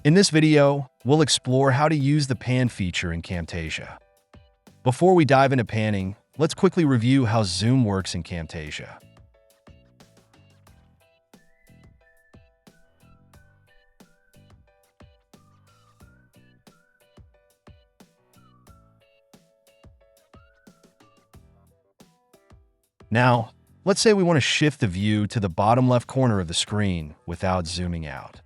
In this video, we'll explore how to use the pan feature in Camtasia. Before we dive into panning, let's quickly review how zoom works in Camtasia. Now, let's say we want to shift the view to the bottom left corner of the screen without zooming out.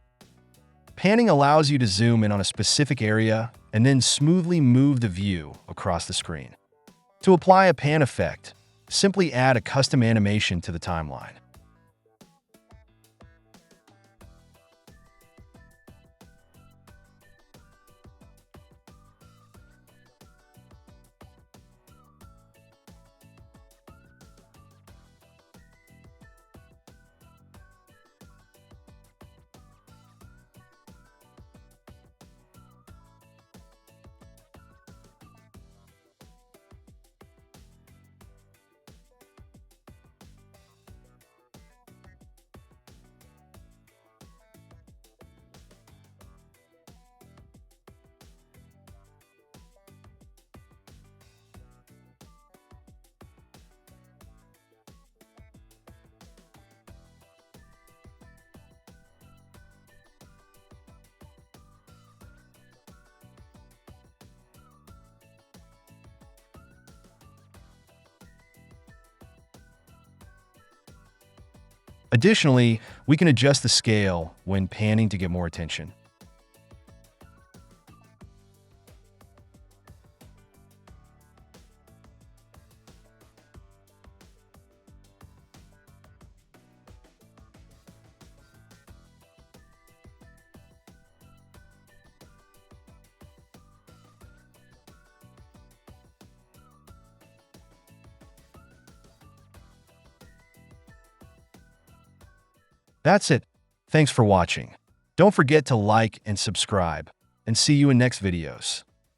Panning allows you to zoom in on a specific area and then smoothly move the view across the screen. To apply a pan effect, simply add a custom animation to the timeline. Additionally, we can adjust the scale when panning to get more attention. That's it. Thanks for watching. Don't forget to like and subscribe, and see you in next videos.